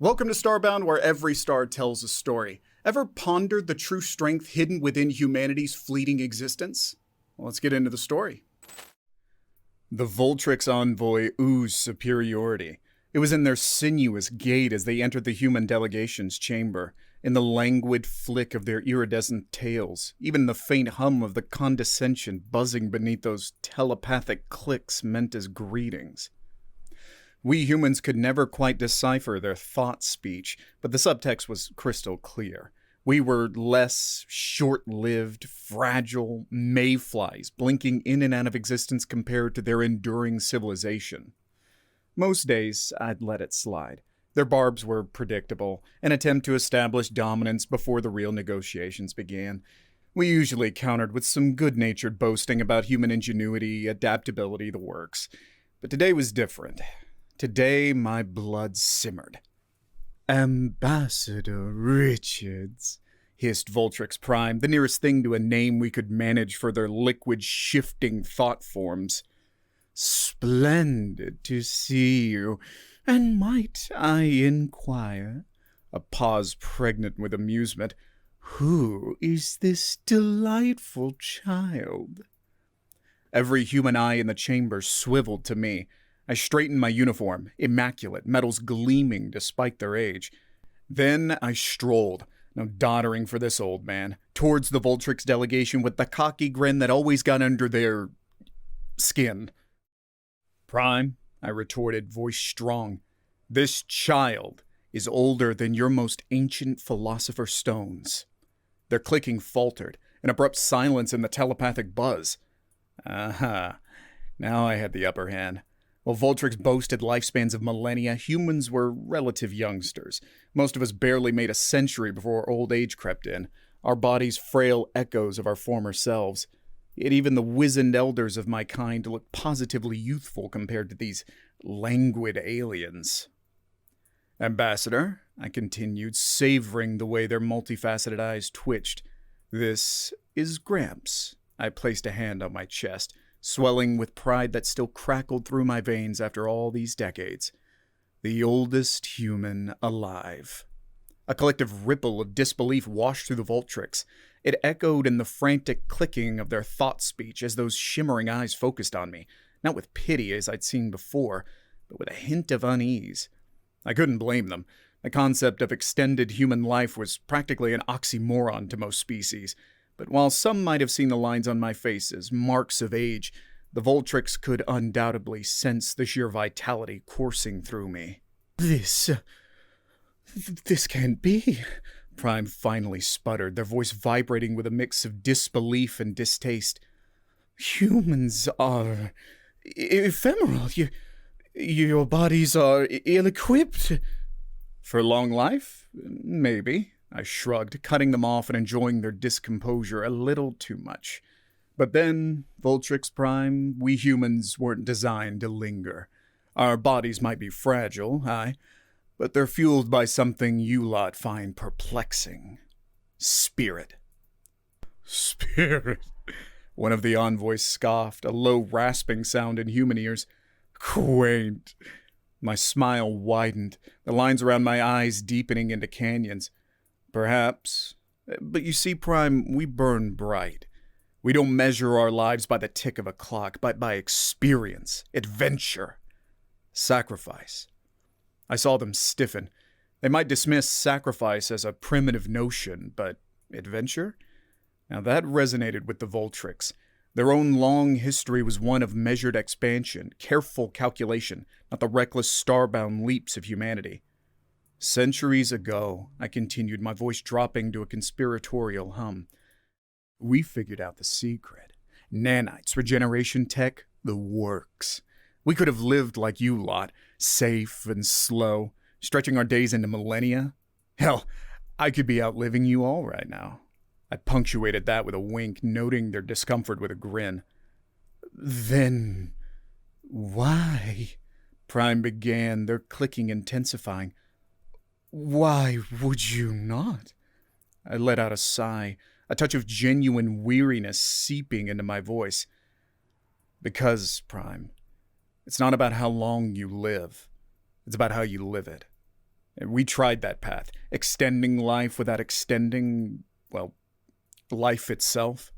Welcome to Starbound, where every star tells a story. Ever pondered the true strength hidden within humanity's fleeting existence? Well, let's get into the story. The Voltrix envoy oozed superiority. It was in their sinuous gait as they entered the human delegation's chamber, in the languid flick of their iridescent tails, even the faint hum of the condescension buzzing beneath those telepathic clicks meant as greetings. We humans could never quite decipher their thought speech, but the subtext was crystal clear. We were less short-lived, fragile mayflies blinking in and out of existence compared to their enduring civilization. Most days, I'd let it slide. Their barbs were predictable, an attempt to establish dominance before the real negotiations began. We usually countered with some good-natured boasting about human ingenuity, adaptability, the works. But today was different. Today, my blood simmered. "Ambassador Richards," hissed Voltrix Prime, the nearest thing to a name we could manage for their liquid, shifting thought forms. "Splendid to see you. And might I inquire," a pause pregnant with amusement, "who is this delightful child?" Every human eye in the chamber swiveled to me. I straightened my uniform, immaculate, metals gleaming despite their age. Then I strolled, no doddering for this old man, towards the Voltrix delegation with the cocky grin that always got under their skin. "Prime," I retorted, voice strong, "this child is older than your most ancient philosopher's stones." Their clicking faltered, an abrupt silence in the telepathic buzz. Aha, now I had the upper hand. While Voltrix boasted lifespans of millennia, humans were relative youngsters. Most of us barely made a century before old age crept in, our bodies frail echoes of our former selves. Yet even the wizened elders of my kind looked positively youthful compared to these languid aliens. "Ambassador," I continued, savoring the way their multifaceted eyes twitched, "this is Gramps." I placed a hand on my chest, swelling with pride that still crackled through my veins after all these decades. The oldest human alive. A collective ripple of disbelief washed through the Voltrix. It echoed in the frantic clicking of their thought speech as those shimmering eyes focused on me, not with pity as I'd seen before, but with a hint of unease. I couldn't blame them. The concept of extended human life was practically an oxymoron to most species. But while some might have seen the lines on my face as marks of age, the Voltrix could undoubtedly sense the sheer vitality coursing through me. This can't be," Prime finally sputtered, their voice vibrating with a mix of disbelief and distaste. "Humans are ephemeral. Your bodies are ill-equipped." "For long life? Maybe." I shrugged, cutting them off and enjoying their discomposure a little too much. But then, Voltrix Prime, we humans weren't designed to linger. Our bodies might be fragile, aye, but they're fueled by something you lot find perplexing. Spirit. "Spirit," one of the envoys scoffed, a low rasping sound in human ears. "Quaint." My smile widened, the lines around my eyes deepening into canyons. "Perhaps. But you see, Prime, we burn bright. We don't measure our lives by the tick of a clock, but by experience, adventure, sacrifice." I saw them stiffen. They might dismiss sacrifice as a primitive notion, but adventure? Now that resonated with the Voltrix. Their own long history was one of measured expansion, careful calculation, not the reckless starbound leaps of humanity. "Centuries ago," I continued, my voice dropping to a conspiratorial hum, "we figured out the secret. Nanites, regeneration tech, the works. We could have lived like you lot, safe and slow, stretching our days into millennia. Hell, I could be outliving you all right now." I punctuated that with a wink, noting their discomfort with a grin. "Then why?" Prime began, their clicking intensifying. "Why would you not?" I let out a sigh, a touch of genuine weariness seeping into my voice. "Because, Prime, it's not about how long you live. It's about how you live it. We tried that path, extending life without extending, well, life itself.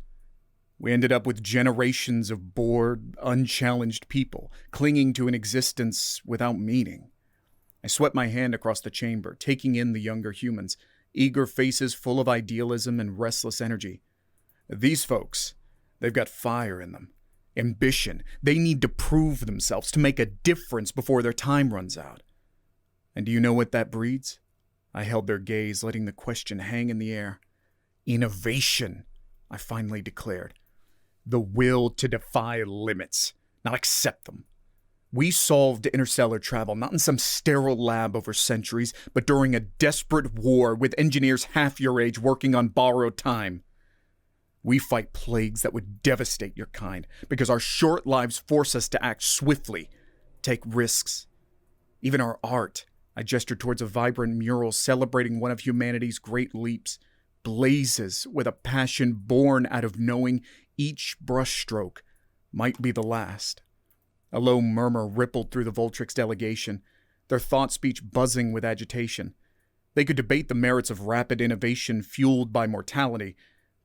We ended up with generations of bored, unchallenged people, clinging to an existence without meaning. I swept my hand across the chamber, taking in the younger humans, eager faces full of idealism and restless energy. These folks, they've got fire in them, ambition. They need to prove themselves, to make a difference before their time runs out. And do you know what that breeds? I held their gaze, letting the question hang in the air. Innovation, I finally declared. The will to defy limits, not accept them. We solved interstellar travel not in some sterile lab over centuries, but during a desperate war with engineers half your age working on borrowed time. We fight plagues that would devastate your kind because our short lives force us to act swiftly, take risks. Even our art, I gestured towards a vibrant mural celebrating one of humanity's great leaps, blazes with a passion born out of knowing each brushstroke might be the last. A low murmur rippled through the Voltrix delegation, their thought speech buzzing with agitation. They could debate the merits of rapid innovation fueled by mortality,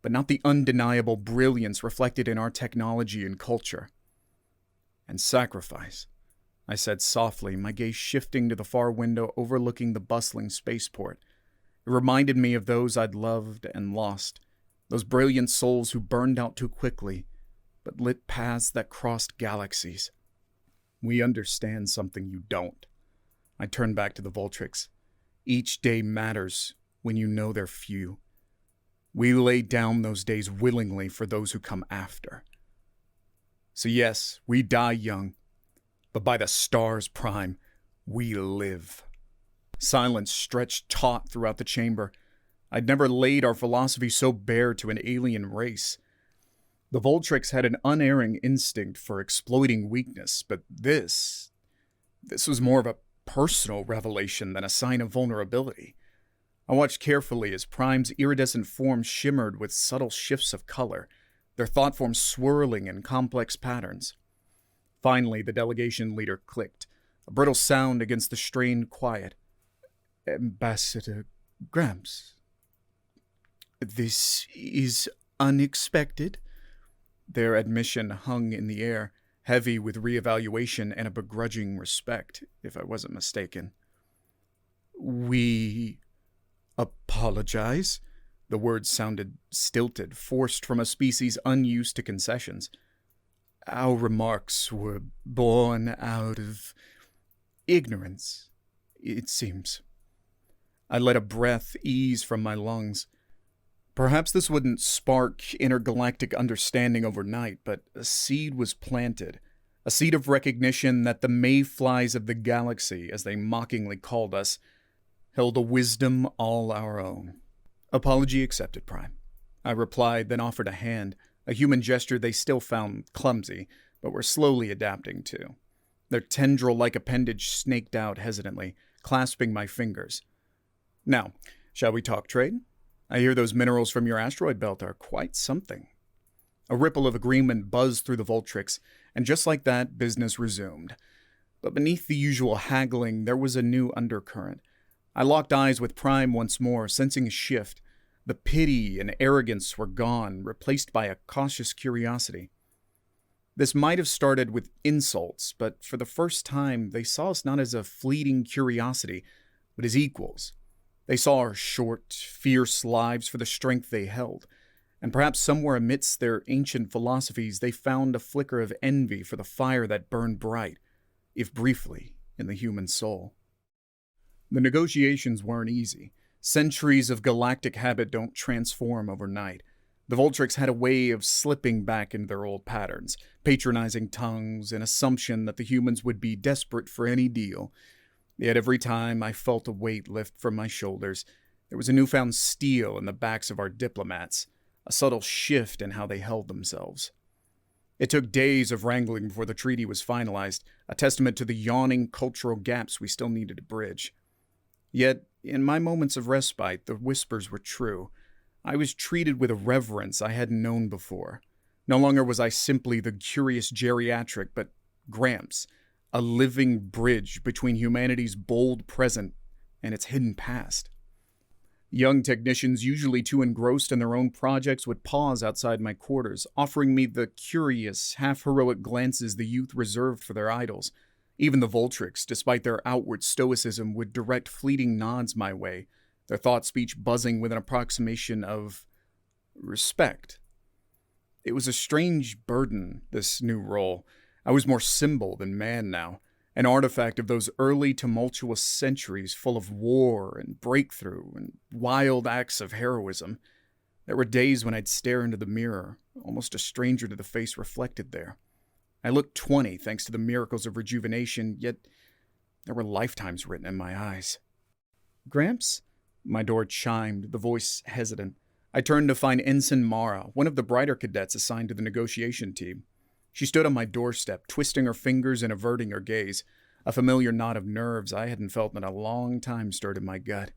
but not the undeniable brilliance reflected in our technology and culture. And sacrifice, I said softly, my gaze shifting to the far window overlooking the bustling spaceport. It reminded me of those I'd loved and lost, those brilliant souls who burned out too quickly, but lit paths that crossed galaxies. We understand something you don't. I turned back to the Voltrix. Each day matters when you know they're few. We lay down those days willingly for those who come after. So yes, we die young, but by the stars' prime, we live. Silence stretched taut throughout the chamber. I'd never laid our philosophy so bare to an alien race. The Voltrix had an unerring instinct for exploiting weakness, but this was more of a personal revelation than a sign of vulnerability. I watched carefully as Prime's iridescent forms shimmered with subtle shifts of color, their thought forms swirling in complex patterns. Finally, the delegation leader clicked, a brittle sound against the strained quiet. Ambassador Gramps. This is unexpected. Their admission hung in the air, heavy with reevaluation and a begrudging respect, if I wasn't mistaken. We apologize. The words sounded stilted, forced from a species unused to concessions. Our remarks were born out of ignorance, it seems. I let a breath ease from my lungs. Perhaps this wouldn't spark intergalactic understanding overnight, but a seed was planted. A seed of recognition that the mayflies of the galaxy, as they mockingly called us, held a wisdom all our own. Apology accepted, Prime. I replied, then offered a hand, a human gesture they still found clumsy, but were slowly adapting to. Their tendril-like appendage snaked out hesitantly, clasping my fingers. Now, shall we talk trade? I hear those minerals from your asteroid belt are quite something. A ripple of agreement buzzed through the Voltrix, and just like that, business resumed. But beneath the usual haggling, there was a new undercurrent. I locked eyes with Prime once more, sensing a shift. The pity and arrogance were gone, replaced by a cautious curiosity. This might have started with insults, but for the first time, they saw us not as a fleeting curiosity, but as equals. They saw our short, fierce lives for the strength they held, and perhaps somewhere amidst their ancient philosophies they found a flicker of envy for the fire that burned bright, if briefly, in the human soul. The negotiations weren't easy. Centuries of galactic habit don't transform overnight. The Voltrix had a way of slipping back into their old patterns, patronizing tongues, an assumption that the humans would be desperate for any deal. Yet every time I felt a weight lift from my shoulders, there was a newfound steel in the backs of our diplomats, a subtle shift in how they held themselves. It took days of wrangling before the treaty was finalized, a testament to the yawning cultural gaps we still needed to bridge. Yet, in my moments of respite, the whispers were true. I was treated with a reverence I hadn't known before. No longer was I simply the curious geriatric, but Gramps, a living bridge between humanity's bold present and its hidden past. Young technicians, usually too engrossed in their own projects, would pause outside my quarters, offering me the curious, half-heroic glances the youth reserved for their idols. Even the Voltrix, despite their outward stoicism, would direct fleeting nods my way, their thought-speech buzzing with an approximation of respect. It was a strange burden, this new role. I was more symbol than man now, an artifact of those early tumultuous centuries full of war and breakthrough and wild acts of heroism. There were days when I'd stare into the mirror, almost a stranger to the face reflected there. I looked 20 thanks to the miracles of rejuvenation, yet there were lifetimes written in my eyes. "Gramps?" My door chimed, the voice hesitant. I turned to find Ensign Mara, one of the brighter cadets assigned to the negotiation team. She stood on my doorstep, twisting her fingers and averting her gaze. A familiar knot of nerves I hadn't felt in a long time stirred in my gut.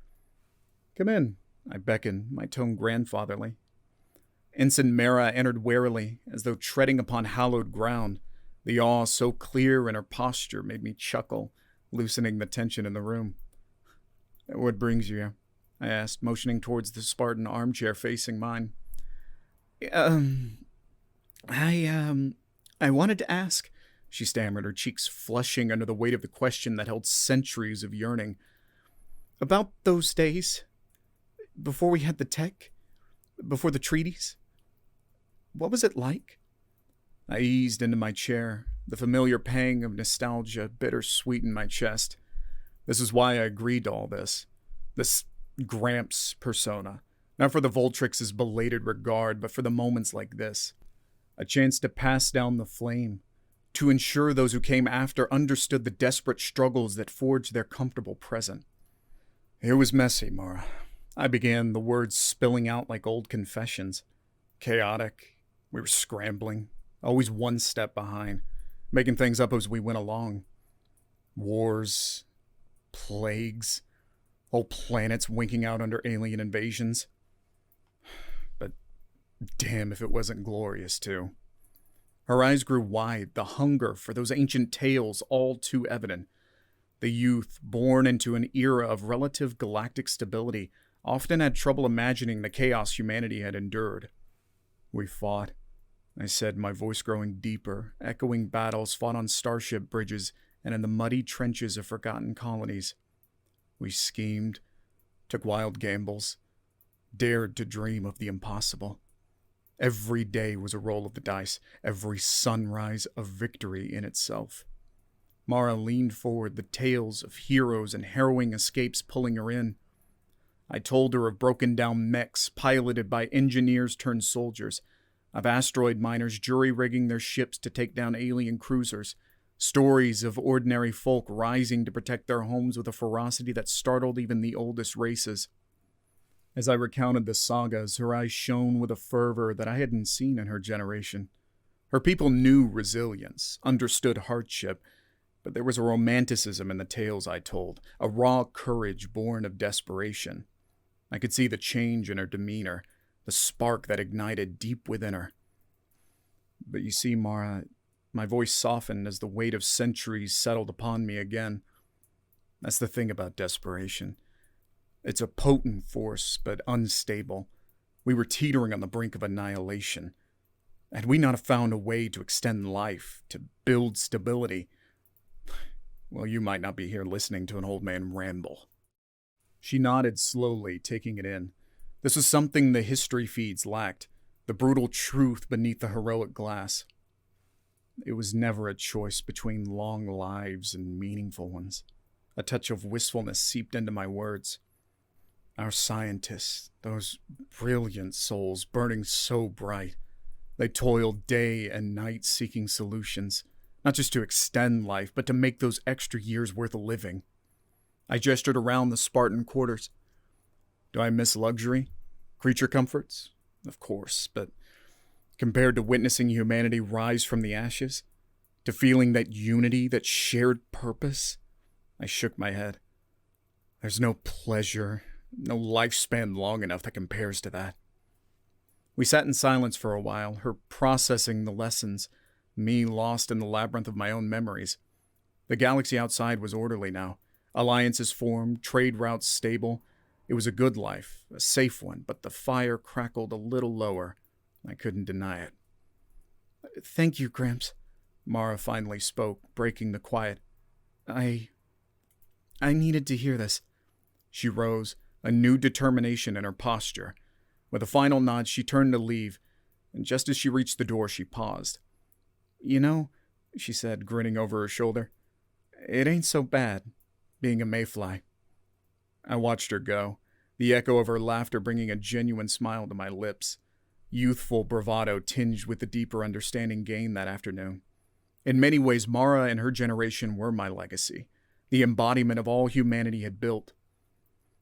"Come in," I beckoned, my tone grandfatherly. Ensign Mara entered warily, as though treading upon hallowed ground. The awe so clear in her posture made me chuckle, loosening the tension in the room. "What brings you here?" I asked, motioning towards the Spartan armchair facing mine. I wanted to ask," she stammered, her cheeks flushing under the weight of the question that held centuries of yearning. "About those days, before we had the tech, before the treaties. What was it like?" I eased into my chair, the familiar pang of nostalgia bittersweet in my chest. This is why I agreed to all this. This Gramps persona. Not for the Voltrix's belated regard, but for the moments like this. A chance to pass down the flame, to ensure those who came after understood the desperate struggles that forged their comfortable present. "It was messy, Mara." I began, the words spilling out like old confessions. "Chaotic. We were scrambling, always one step behind, making things up as we went along. Wars, plagues, whole planets winking out under alien invasions. But damn if it wasn't glorious, too." Her eyes grew wide, the hunger for those ancient tales all too evident. The youth, born into an era of relative galactic stability, often had trouble imagining the chaos humanity had endured. "We fought," I said, my voice growing deeper, echoing battles fought on starship bridges and in the muddy trenches of forgotten colonies. "We schemed, took wild gambles, dared to dream of the impossible. Every day was a roll of the dice, every sunrise a victory in itself." Mara leaned forward, the tales of heroes and harrowing escapes pulling her in. I told her of broken-down mechs piloted by engineers turned soldiers, of asteroid miners jury-rigging their ships to take down alien cruisers, stories of ordinary folk rising to protect their homes with a ferocity that startled even the oldest races. As I recounted the sagas, her eyes shone with a fervor that I hadn't seen in her generation. Her people knew resilience, understood hardship, but there was a romanticism in the tales I told, a raw courage born of desperation. I could see the change in her demeanor, the spark that ignited deep within her. "But you see, Mara," my voice softened as the weight of centuries settled upon me again. "That's the thing about desperation. It's a potent force, but unstable. We were teetering on the brink of annihilation. Had we not found a way to extend life, to build stability, well, you might not be here listening to an old man ramble." She nodded slowly, taking it in. This was something the history feeds lacked, the brutal truth beneath the heroic glass. It was never a choice between long lives and meaningful ones. A touch of wistfulness seeped into my words. Our scientists, those brilliant souls burning so bright, they toiled day and night seeking solutions, not just to extend life, but to make those extra years worth living. I gestured around the Spartan quarters. Do I miss luxury? Creature comforts? Of course, but compared to witnessing humanity rise from the ashes, to feeling that unity, that shared purpose, I shook my head. There's no pleasure, no lifespan long enough that compares to that. We sat in silence for a while, her processing the lessons, me lost in the labyrinth of my own memories. The galaxy outside was orderly now, Alliances formed, trade routes stable. It was a good life, a safe one, but the fire crackled a little lower. I couldn't deny it. "Thank you, Gramps," Mara finally spoke, breaking the quiet. I needed to hear this." She rose, a new determination in her posture. With a final nod, she turned to leave, and just as she reached the door, she paused. "You know," she said, grinning over her shoulder, "it ain't so bad, being a mayfly." I watched her go, the echo of her laughter bringing a genuine smile to my lips. Youthful bravado tinged with the deeper understanding gained that afternoon. In many ways, Mara and her generation were my legacy, the embodiment of all humanity had built.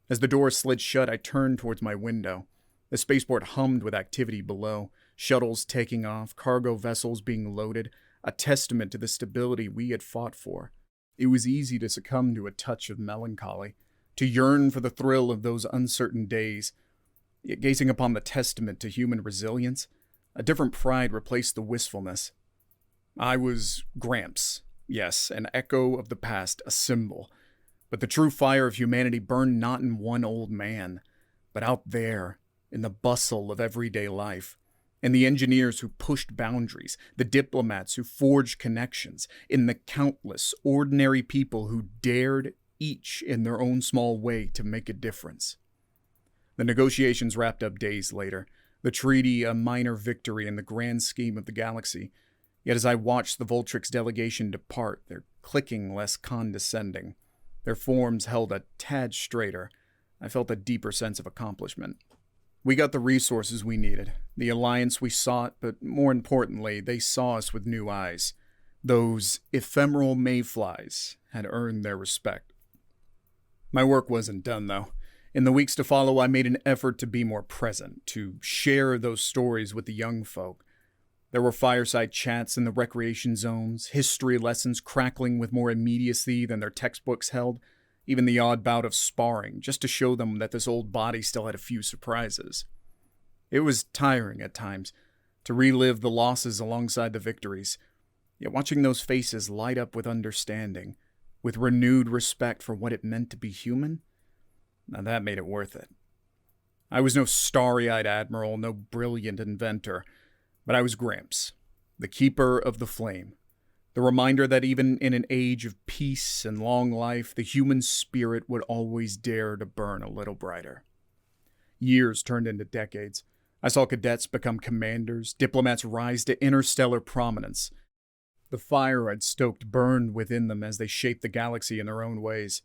As the door slid shut, I turned towards my window. The spaceport hummed with activity below, shuttles taking off, cargo vessels being loaded, a testament to the stability we had fought for. It was easy to succumb to a touch of melancholy, to yearn for the thrill of those uncertain days. Yet gazing upon the testament to human resilience, a different pride replaced the wistfulness. I was Gramps, yes, an echo of the past, a symbol. But the true fire of humanity burned not in one old man, but out there, in the bustle of everyday life, in the engineers who pushed boundaries, the diplomats who forged connections, in the countless ordinary people who dared, each in their own small way, to make a difference. The negotiations wrapped up days later, the treaty a minor victory in the grand scheme of the galaxy. Yet as I watched the Voltrix delegation depart, their clicking less condescending, their forms held a tad straighter, I felt a deeper sense of accomplishment. We got the resources we needed, the alliance we sought, but more importantly, they saw us with new eyes. Those ephemeral mayflies had earned their respect. My work wasn't done, though. In the weeks to follow, I made an effort to be more present, to share those stories with the young folk. There were fireside chats in the recreation zones, history lessons crackling with more immediacy than their textbooks held, even the odd bout of sparring, just to show them that this old body still had a few surprises. It was tiring at times, to relive the losses alongside the victories, yet watching those faces light up with understanding, with renewed respect for what it meant to be human, now that made it worth it. I was no starry-eyed admiral, no brilliant inventor, but I was Gramps, the keeper of the flame, the reminder that even in an age of peace and long life, the human spirit would always dare to burn a little brighter. Years turned into decades. I saw cadets become commanders, diplomats rise to interstellar prominence. The fire I'd stoked burned within them as they shaped the galaxy in their own ways.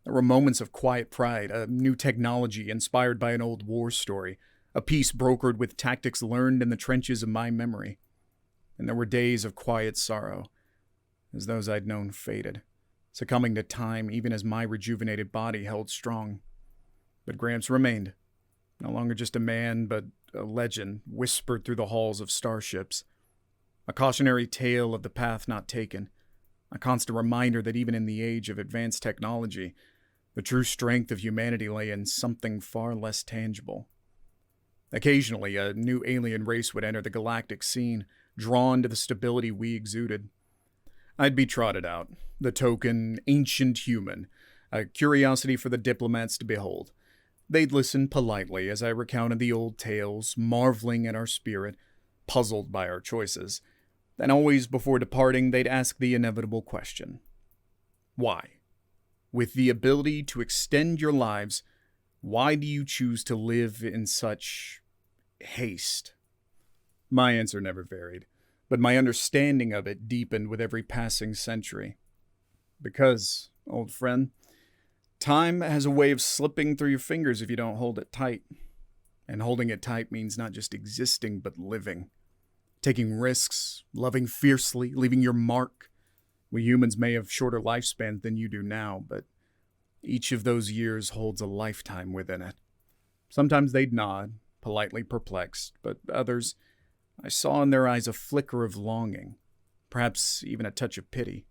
There were moments of quiet pride, a new technology inspired by an old war story, a peace brokered with tactics learned in the trenches of my memory. And there were days of quiet sorrow, as those I'd known faded, succumbing to time even as my rejuvenated body held strong. But Gramps remained, no longer just a man, but a legend whispered through the halls of starships. A cautionary tale of the path not taken, a constant reminder that even in the age of advanced technology, the true strength of humanity lay in something far less tangible. Occasionally, a new alien race would enter the galactic scene, drawn to the stability we exuded. I'd be trotted out, the token ancient human, a curiosity for the diplomats to behold. They'd listen politely as I recounted the old tales, marveling at our spirit, puzzled by our choices. And always before departing, they'd ask the inevitable question. Why? With the ability to extend your lives, why do you choose to live in such haste? My answer never varied, but my understanding of it deepened with every passing century. Because, old friend, time has a way of slipping through your fingers if you don't hold it tight. And holding it tight means not just existing, but living. Taking risks, loving fiercely, leaving your mark. We humans may have shorter lifespans than you do now, but each of those years holds a lifetime within it. Sometimes they'd nod, politely perplexed, but others, I saw in their eyes a flicker of longing, perhaps even a touch of pity,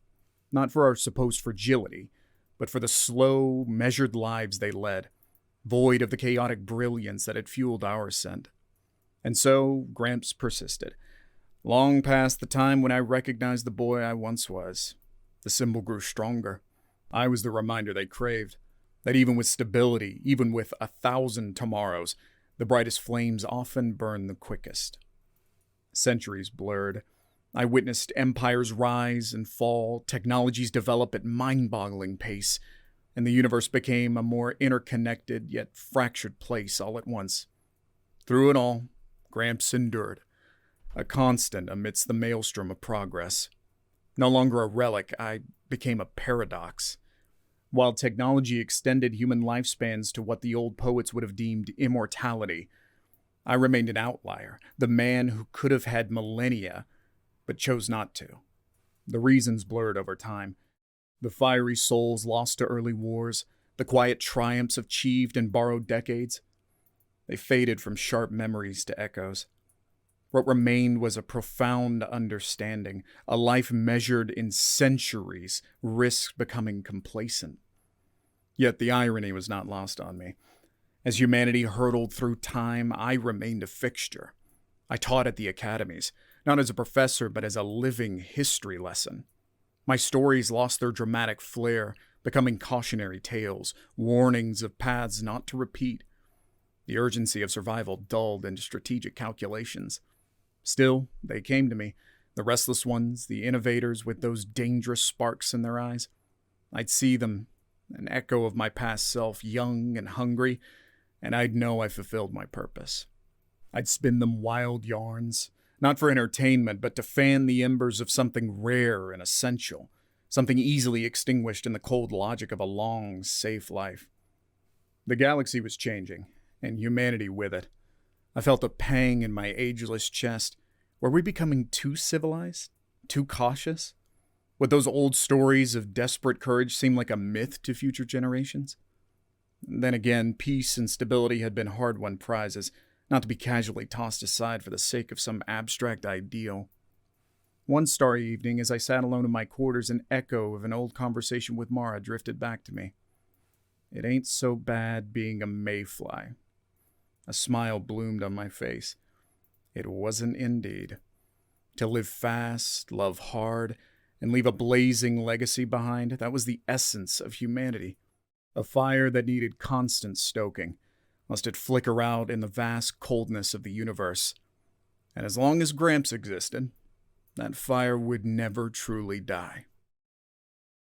not for our supposed fragility, but for the slow, measured lives they led, void of the chaotic brilliance that had fueled our ascent. And so Gramps persisted. Long past the time when I recognized the boy I once was, the symbol grew stronger. I was the reminder they craved, that even with stability, even with 1,000 tomorrows, the brightest flames often burn the quickest. Centuries blurred. I witnessed empires rise and fall, technologies develop at mind-boggling pace, and the universe became a more interconnected yet fractured place all at once. Through it all, Gramps endured, a constant amidst the maelstrom of progress. No longer a relic, I became a paradox. While technology extended human lifespans to what the old poets would have deemed immortality, I remained an outlier, the man who could have had millennia, but chose not to. The reasons blurred over time. The fiery souls lost to early wars, the quiet triumphs achieved in borrowed decades. They faded from sharp memories to echoes. What remained was a profound understanding, a life measured in centuries, risked becoming complacent. Yet the irony was not lost on me. As humanity hurtled through time, I remained a fixture. I taught at the academies, not as a professor, but as a living history lesson. My stories lost their dramatic flair, becoming cautionary tales, warnings of paths not to repeat. The urgency of survival dulled into strategic calculations. Still, they came to me, the restless ones, the innovators with those dangerous sparks in their eyes. I'd see them, an echo of my past self, young and hungry, and I'd know I fulfilled my purpose. I'd spin them wild yarns, not for entertainment, but to fan the embers of something rare and essential, something easily extinguished in the cold logic of a long, safe life. The galaxy was changing, and humanity with it. I felt a pang in my ageless chest. Were we becoming too civilized? Too cautious? Would those old stories of desperate courage seem like a myth to future generations? Then again, peace and stability had been hard-won prizes, not to be casually tossed aside for the sake of some abstract ideal. One starry evening, as I sat alone in my quarters, an echo of an old conversation with Mara drifted back to me. It ain't so bad being a mayfly. A smile bloomed on my face. It wasn't indeed. To live fast, love hard, and leave a blazing legacy behind, that was the essence of humanity. A fire that needed constant stoking, lest it flicker out in the vast coldness of the universe. And as long as Gramps existed, that fire would never truly die.